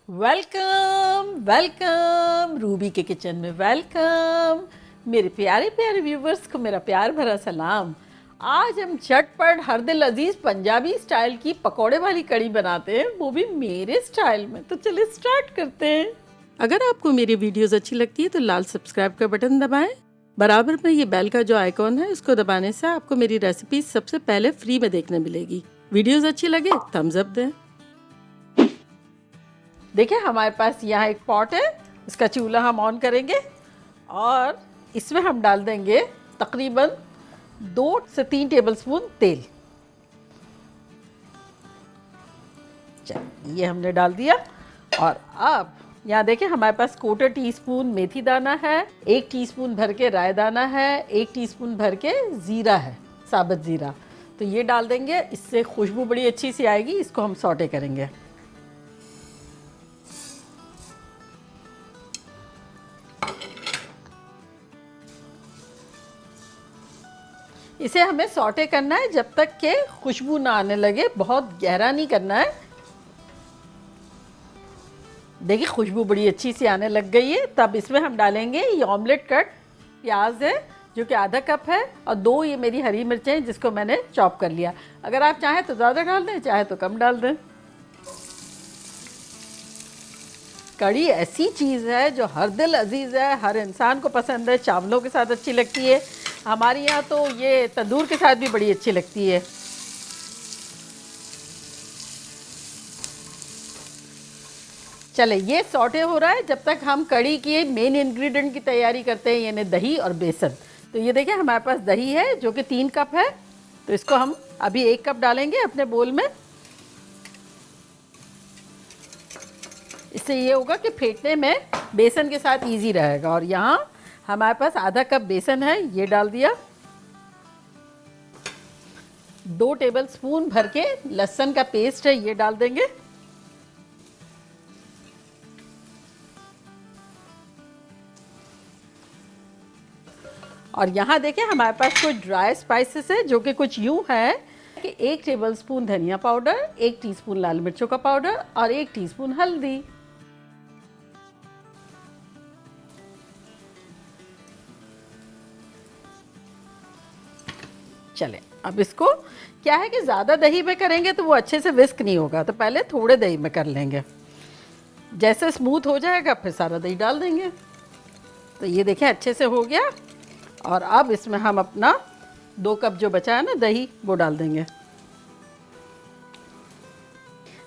Welcome welcome Ruby के kitchen में welcome. मेरे प्यारे प्यारे व्यूवर्स को मेरा प्यार भरा सलाम। आज हम झटपट हर दिल अजीज पंजाबी स्टाइल की पकौड़े वाली कड़ी बनाते हैं, वो भी मेरे स्टाइल में। तो चलिए स्टार्ट करते हैं। अगर आपको मेरी वीडियोस अच्छी लगती है तो लाल सब्सक्राइब का बटन दबाएं। बराबर में ये बेल का जो आइकॉन है इसको दबाने से आपको मेरी रेसिपी सबसे पहले फ्री में देखने मिलेगी। वीडियोस अच्छी लगे थम्स अप दें। देखिए हमारे पास यहाँ एक पॉट है, इसका चूल्हा हम ऑन करेंगे और इसमें हम डाल देंगे तकरीबन 2 से 3 टेबलस्पून तेल। चलिए ये हमने डाल दिया और अब यहाँ देखिए हमारे पास 1/4 टीस्पून मेथी दाना है, 1 टीस्पून भर के राय दाना है, 1 टीस्पून भर के ज़ीरा है, साबुत ज़ीरा। तो ये डाल देंगे, इससे खुशबू बड़ी अच्छी सी आएगी। इसको हम सौटे करेंगे। इसे हमें सौटे करना है जब तक के खुशबू ना आने लगे, बहुत गहरा नहीं करना है। देखिए खुशबू बड़ी अच्छी सी आने लग गई है। तब इसमें हम डालेंगे ये ऑमलेट कट प्याज है जो कि आधा कप है, और 2 ये मेरी हरी मिर्चें हैं जिसको मैंने चॉप कर लिया। अगर आप चाहें तो ज़्यादा डाल दें, चाहे तो कम डाल दें। कड़ी ऐसी चीज़ है जो हर दिल अजीज़ है, हर इंसान को पसंद है। चावलों के साथ अच्छी लगती है, हमारे यहाँ तो ये तंदूर के साथ भी बड़ी अच्छी लगती है। चले ये सौटे हो रहा है जब तक हम कड़ी की मेन इंग्रेडिएंट की तैयारी करते हैं, यानी दही और बेसन। तो ये देखिए हमारे पास दही है जो कि 3 कप है, तो इसको हम अभी 1 कप डालेंगे अपने बोल में। इससे ये होगा कि फेंटने में बेसन के साथ इजी रहेगा। और यहाँ हमारे पास आधा कप बेसन है, ये डाल दिया। 2 टेबलस्पून भर के लहसुन का पेस्ट है, ये डाल देंगे। और यहाँ देखिए हमारे पास कुछ ड्राई स्पाइसेस है जो कि कुछ यूँ है कि 1 टेबलस्पून धनिया पाउडर, 1 टीस्पून लाल मिर्चों का पाउडर और 1 टीस्पून हल्दी। चले अब इसको क्या है कि ज़्यादा दही में करेंगे तो वो अच्छे से विस्क नहीं होगा, तो पहले थोड़े दही में कर लेंगे। जैसे स्मूथ हो जाएगा फिर सारा दही डाल देंगे। तो ये देखें अच्छे से हो गया। और अब इसमें हम अपना 2 कप जो बचा है ना दही, वो डाल देंगे।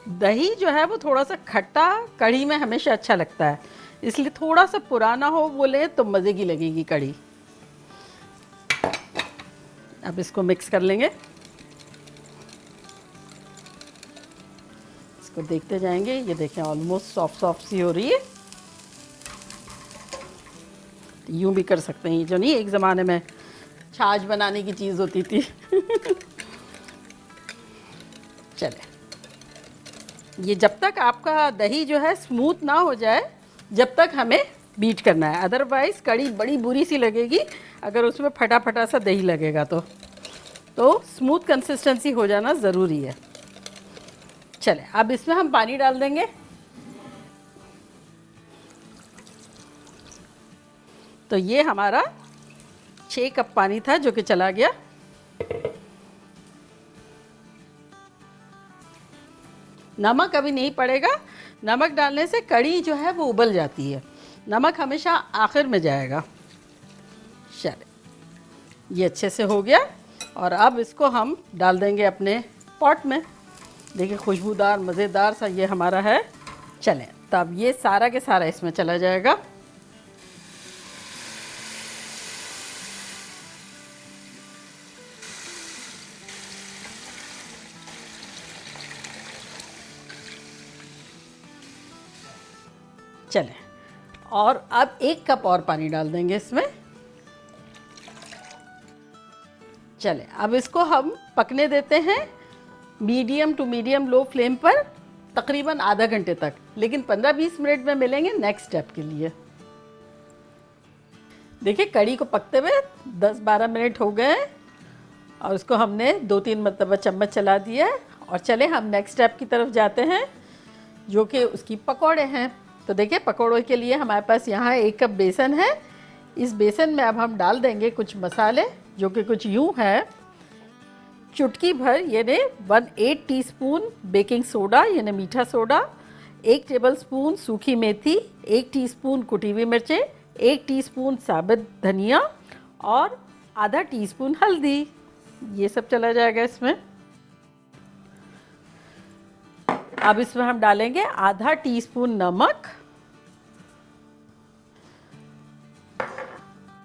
दही जो है वो थोड़ा सा खट्टा कढ़ी में हमेशा अच्छा लगता है, इसलिए थोड़ा सा पुराना हो वो ले तो मज़े की लगेगी कढ़ी। अब इसको मिक्स कर लेंगे, इसको देखते जाएंगे। ये देखें ऑलमोस्ट सॉफ्ट सॉफ्ट सी हो रही है। यूं भी कर सकते हैं, जो नहीं एक ज़माने में छाछ बनाने की चीज़ होती थी। चले ये जब तक आपका दही जो है स्मूथ ना हो जाए जब तक हमें बीट करना है, अदरवाइज़ कड़ी बड़ी बुरी सी लगेगी अगर उसमें फटा फटा सा दही लगेगा। तो स्मूथ कंसिस्टेंसी हो जाना ज़रूरी है। चले अब इसमें हम पानी डाल देंगे। तो ये हमारा 6 कप पानी था जो कि चला गया। नमक अभी नहीं पड़ेगा, नमक डालने से कड़ी जो है वो उबल जाती है। नमक हमेशा आखिर में जाएगा। चले ये अच्छे से हो गया और अब इसको हम डाल देंगे अपने पॉट में। देखिए खुशबूदार मज़ेदार सा ये हमारा है। चलें तब ये सारा के सारा इसमें चला जाएगा। चलें और अब 1 कप और पानी डाल देंगे इसमें। चलें अब इसको हम पकने देते हैं medium to medium low flame पर तकरीबन आधा घंटे तक, लेकिन 15-20 मिनट में मिलेंगे नेक्स्ट स्टेप के लिए। देखिए कड़ी को पकते हुए 10-12 मिनट हो गए और उसको हमने 2-3 मरतबा चम्मच चला दिया है। और चले हम नेक्स्ट स्टेप की तरफ जाते हैं। जो कि उसकी पकौड़े हैं। तो देखिए पकौड़ों के लिए हमारे पास यहाँ 1 कप बेसन है। इस बेसन में अब हम डाल देंगे कुछ मसाले, जो कि कुछ यूँ है। चुटकी भर यानी 1/8 टीस्पून बेकिंग सोडा यानी मीठा सोडा, 1 टेबलस्पून सूखी मेथी, 1 टीस्पून कुटी हुई मिर्चें, 1 टीस्पून साबुत धनिया और आधा टीस्पून हल्दी। ये सब चला जाएगा इसमें। अब इसमें हम डालेंगे आधा टीस्पून नमक,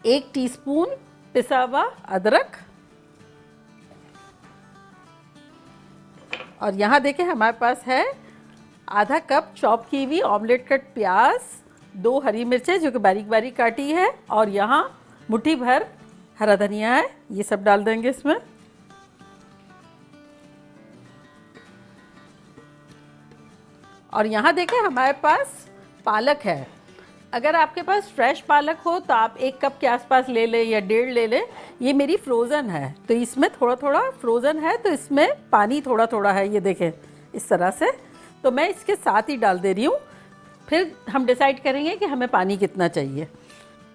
1 टीस्पून पिसा हुआ अदरक, और यहाँ देखें हमारे पास है आधा कप चॉप की हुई ऑमलेट कट प्याज, 2 हरी मिर्चें जो कि बारीक बारीक काटी है, और यहाँ मुट्ठी भर हरा धनिया है। ये सब डाल देंगे इसमें। और यहाँ देखें हमारे पास पालक है। अगर आपके पास फ्रेश पालक हो तो आप 1 कप के आसपास ले लें या 1.5 ले लें। ये मेरी फ्रोज़न है तो इसमें थोड़ा थोड़ा फ्रोज़न है, तो इसमें पानी थोड़ा थोड़ा है। ये देखें इस तरह से, तो मैं इसके साथ ही डाल दे रही हूँ। फिर हम डिसाइड करेंगे कि हमें पानी कितना चाहिए।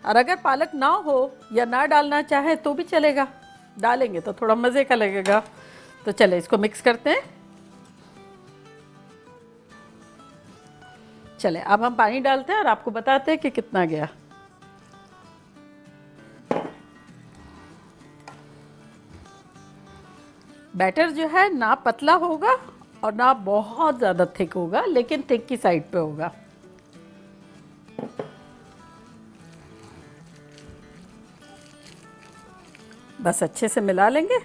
और अगर पालक ना हो या ना डालना चाहे तो भी चलेगा, डालेंगे तो थोड़ा मज़े का लगेगा। तो चले इसको मिक्स करते हैं। चले अब हम पानी डालते हैं और आपको बताते हैं कि कितना गया। बैटर जो है ना पतला होगा और ना बहुत ज़्यादा थिक होगा, लेकिन थिक की साइड पे होगा। बस अच्छे से मिला लेंगे।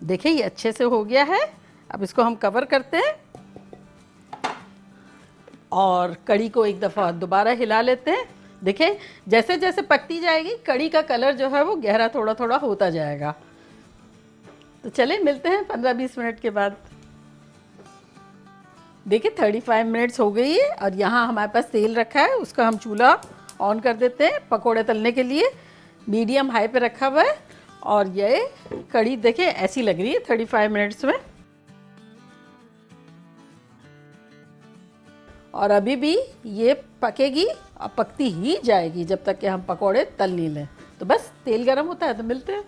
देखिए ये अच्छे से हो गया है। अब इसको हम कवर करते हैं और कड़ी को एक दफ़ा दोबारा हिला लेते हैं। देखिए जैसे जैसे पकती जाएगी कड़ी का कलर जो है वो गहरा थोड़ा थोड़ा होता जाएगा। तो चलिए मिलते हैं 15-20 मिनट के बाद। देखिए 35 मिनट्स हो गई है और यहाँ हमारे पास तेल रखा है, उसका हम चूल्हा ऑन कर देते हैं पकोड़े तलने के लिए। मीडियम हाई पे रखा हुआ है और ये कड़ी देखिए ऐसी लग रही है 35 मिनट्स में। और अभी भी ये पकेगी और पकती ही जाएगी जब तक कि हम पकोड़े तल नहीं लें। तो बस तेल गरम होता है तो मिलते हैं।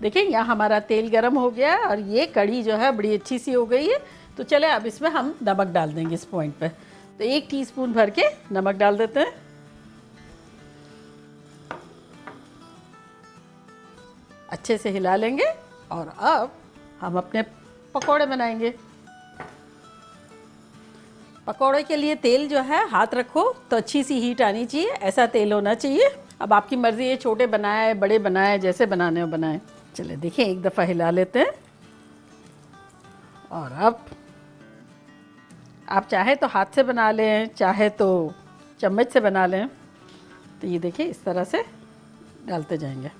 देखिए यहाँ हमारा तेल गरम हो गया है और ये कड़ी जो है बड़ी अच्छी सी हो गई है। तो चले अब इसमें हम नमक डाल देंगे इस पॉइंट पे। तो 1 टीस्पून भर के नमक डाल देते हैं। अच्छे से हिला लेंगे और अब हम अपने पकोड़े बनाएंगे। पकोड़े के लिए तेल जो है हाथ रखो तो अच्छी सी हीट आनी चाहिए, ऐसा तेल होना चाहिए। अब आपकी मर्ज़ी है छोटे बनाए बड़े बनाए, जैसे बनाने हो बनाए। चले देखिए एक दफ़ा हिला लेते हैं। और अब आप चाहे तो हाथ से बना लें, चाहे तो चम्मच से बना लें। तो ये देखिए इस तरह से डालते जाएंगे।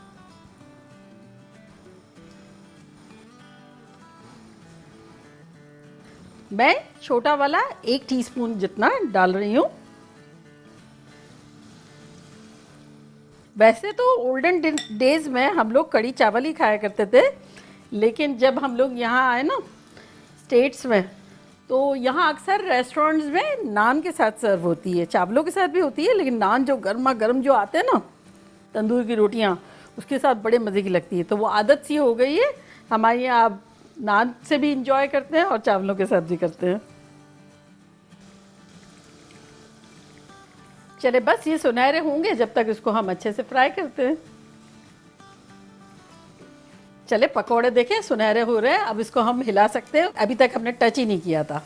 मैं छोटा वाला 1 टीस्पून जितना डाल रही हूँ। वैसे तो ओल्डन डेज में हम लोग कड़ी चावल ही खाया करते थे, लेकिन जब हम लोग यहाँ आए ना स्टेट्स में, तो यहाँ अक्सर रेस्टोरेंट्स में नान के साथ सर्व होती है। चावलों के साथ भी होती है, लेकिन नान जो गर्मा गर्म जो आते हैं ना, तंदूर की रोटियाँ, उसके साथ बड़े मज़े की लगती है। तो वो आदत सी हो गई है हमारे यहाँ। आप नान से भी इंजॉय करते हैं और चावलों के साथ भी करते हैं। चले बस ये सुनहरे होंगे जब तक इसको हम अच्छे से फ्राई करते हैं। चले पकोड़े देखें सुनहरे हो रहे हैं, अब इसको हम हिला सकते हैं। अभी तक हमने टच ही नहीं किया था।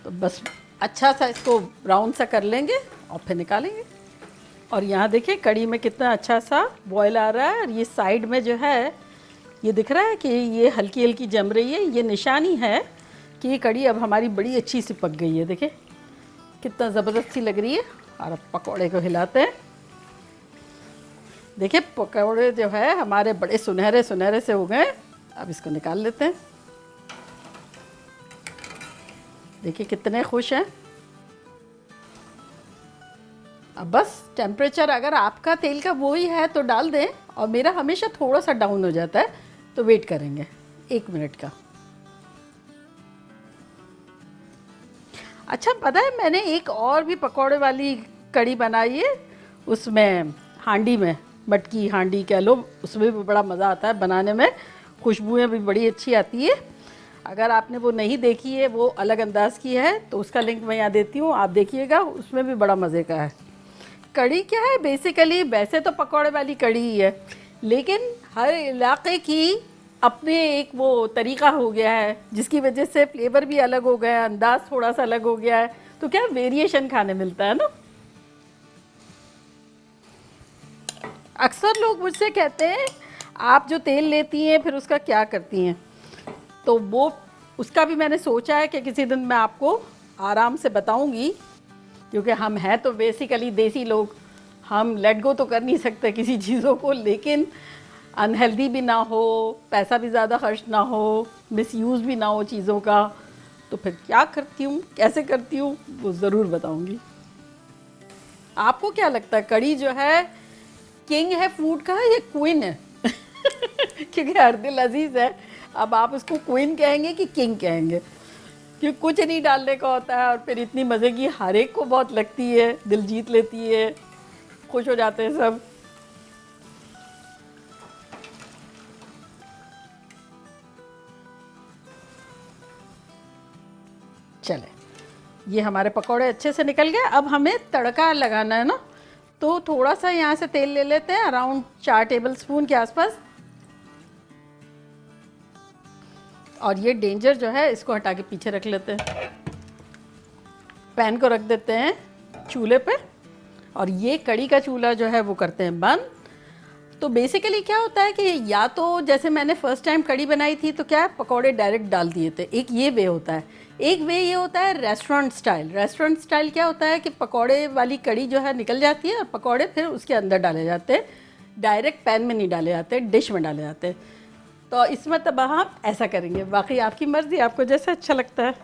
तो बस अच्छा सा इसको ब्राउन सा कर लेंगे और फिर निकालेंगे। और यहाँ देखिए कड़ी में कितना अच्छा सा बॉयल आ रहा है। और ये साइड में जो है ये दिख रहा है कि ये हल्की हल्की जम रही है। ये निशानी है कि ये कड़ी अब हमारी बड़ी अच्छी सी पक गई है। देखिए कितना ज़बरदस्त सी लग रही है। और अब पकौड़े को हिलाते हैं। देखिए पकौड़े जो है हमारे बड़े सुनहरे सुनहरे से हो गए। अब इसको निकाल लेते हैं। देखिए कितने खुश हैं। अब बस टेम्परेचर अगर आपका तेल का वो ही है तो डाल दें, और मेरा हमेशा थोड़ा सा डाउन हो जाता है, तो वेट करेंगे 1 मिनट का। अच्छा, पता है मैंने एक और भी पकौड़े वाली कड़ी बनाई है, उसमें हांडी में, मटकी हांडी कह लो, उसमें भी बड़ा मज़ा आता है बनाने में, खुशबुएं भी बड़ी अच्छी आती है। अगर आपने वो नहीं देखी है, वो अलग अंदाज की है, तो उसका लिंक मैं यहाँ देती हूँ, आप देखिएगा, उसमें भी बड़ा मज़े का है। कड़ी क्या है बेसिकली, वैसे तो पकौड़े वाली कड़ी ही है, लेकिन हर इलाके की अपने एक वो तरीका हो गया है, जिसकी वजह से फ्लेवर भी अलग हो गया है, अंदाज थोड़ा सा अलग हो गया है, तो क्या वेरिएशन खाने मिलता है ना। अक्सर लोग मुझसे कहते हैं आप जो तेल लेती हैं फिर उसका क्या करती हैं, तो वो उसका भी मैंने सोचा है कि किसी दिन मैं आपको आराम से बताऊंगी, क्योंकि हम हैं तो बेसिकली देसी लोग, हम लेट गो तो कर नहीं सकते किसी चीज़ों को, लेकिन अनहेल्दी भी ना हो, पैसा भी ज़्यादा खर्च ना हो, मिसयूज़ भी ना हो चीज़ों का, तो फिर क्या करती हूँ, कैसे करती हूँ, वो ज़रूर बताऊँगी। आपको क्या लगता है कड़ी जो है किंग है फूड का या क्वीन है? क्योंकि हर दिल अजीज़ है, अब आप उसको क्वीन कहेंगे कि किंग कहेंगे, क्योंकि कुछ नहीं डालने का होता है और फिर इतनी मज़े की हर एक को बहुत लगती है, दिल जीत लेती है, खुश हो जाते हैं सब। चले, ये हमारे पकौड़े अच्छे से निकल गए। अब हमें तड़का लगाना है ना, तो थोड़ा सा यहाँ से तेल ले लेते हैं, अराउंड 4 टेबल स्पून के आसपास। और ये डेंजर जो है इसको हटा के पीछे रख लेते हैं। पैन को रख देते हैं चूल्हे पे, और ये कड़ी का चूल्हा जो है वो करते हैं बंद। तो बेसिकली क्या होता है कि या तो जैसे मैंने फर्स्ट टाइम कड़ी बनाई थी तो क्या है, पकौड़े डायरेक्ट डाल दिए थे, एक ये वे होता है। एक वे ये होता है रेस्टोरेंट स्टाइल। रेस्टोरेंट स्टाइल क्या होता है कि पकौड़े वाली कड़ी जो है निकल जाती है और पकौड़े फिर उसके अंदर डाले जाते हैं, डायरेक्ट पैन में नहीं डाले जाते, डिश में डाले जाते हैं। तो इसमें तब हम ऐसा करेंगे, बाकी आपकी मर्ज़ी, आपको जैसा अच्छा लगता है।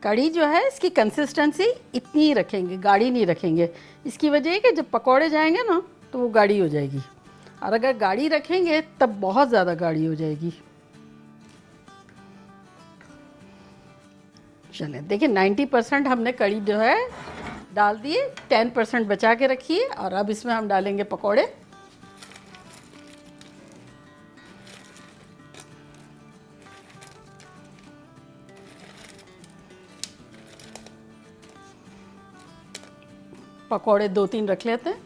कड़ी जो है इसकी कंसिस्टेंसी इतनी ही रखेंगे, गाढ़ी नहीं रखेंगे। इसकी वजह है कि जब पकौड़े जाएंगे ना तो वो गाढ़ी हो जाएगी, और अगर गाढ़ी रखेंगे तब बहुत ज़्यादा गाढ़ी हो जाएगी। चलें देखिए, 90% हमने कड़ी जो है डाल दिए, 10% बचा के रखिए, और अब इसमें हम डालेंगे पकौड़े। पकौड़े 2-3 रख लेते हैं।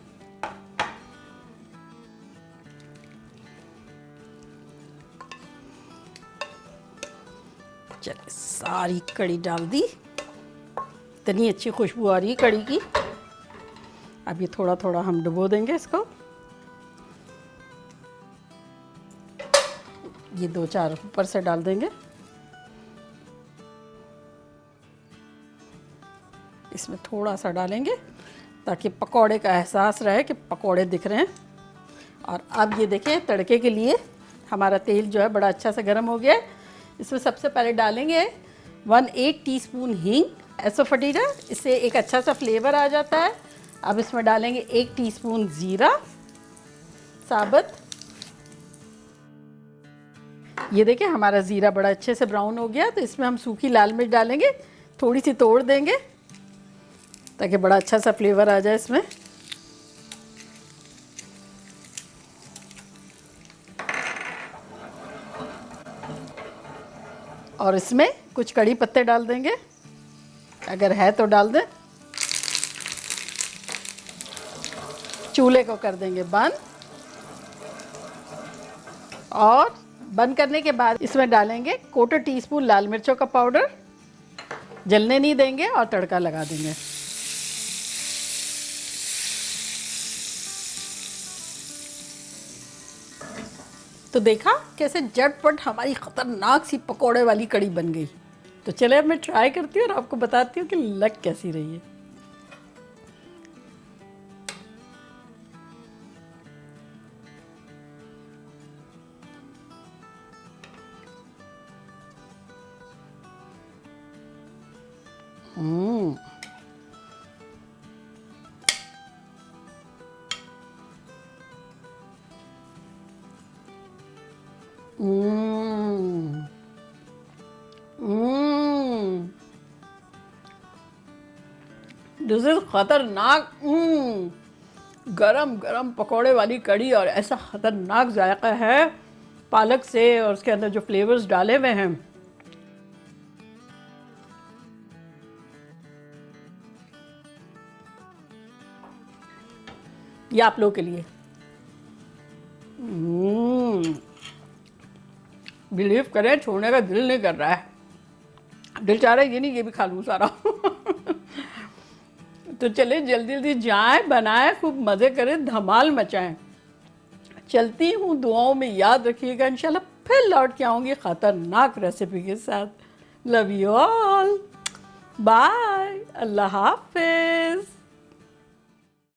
चलिए, सारी कड़ी डाल दी, इतनी अच्छी खुशबू आ रही है कड़ी की। अब ये थोड़ा थोड़ा हम डुबो देंगे इसको, ये 2-4 ऊपर से डाल देंगे। इसमें थोड़ा सा डालेंगे ताकि पकौड़े का एहसास रहे कि पकौड़े दिख रहे हैं। और अब ये देखें, तड़के के लिए हमारा तेल जो है बड़ा अच्छा से गर्म हो गया है। इसमें सबसे पहले डालेंगे 1/8 टीस्पून हींग, एसोफेटिडा, इससे एक अच्छा सा फ्लेवर आ जाता है। अब इसमें डालेंगे 1 टीस्पून ज़ीरा साबुत। ये देखिए हमारा ज़ीरा बड़ा अच्छे से ब्राउन हो गया, तो इसमें हम सूखी लाल मिर्च डालेंगे, थोड़ी सी तोड़ देंगे ताकि बड़ा अच्छा सा फ्लेवर आ जाए इसमें। और इसमें कुछ कड़ी पत्ते डाल देंगे, अगर है तो डाल दें। चूल्हे को कर देंगे बंद, और बंद करने के बाद इसमें डालेंगे 1/4 टीस्पून लाल मिर्चों का पाउडर, जलने नहीं देंगे, और तड़का लगा देंगे। तो देखा कैसे झटपट हमारी ख़तरनाक सी पकोड़े वाली कड़ी बन गई। तो चले अब मैं ट्राई करती हूँ और आपको बताती हूँ कि लग कैसी रही है। हम्म हम्म हम्म दिस इज खतरनाक। गरम गरम पकोड़े वाली कड़ी और ऐसा खतरनाक जायका है पालक से और उसके अंदर जो फ्लेवर्स डाले हुए हैं। ये आप लोगों के लिए। बिलीव करें छोड़ने का दिल नहीं कर रहा है, दिल चाह रहा है ये नहीं ये भी खा लूँ सारा। तो चले जल्दी जल्दी जाएं, बनाएं, खूब मज़े करें, धमाल मचाएं। चलती हूँ, दुआओं में याद रखिएगा। इंशाल्लाह फिर लौट के आऊँगी ख़तरनाक रेसिपी के साथ। लव यू ऑल, बाय, अल्लाह हाफ़िज़।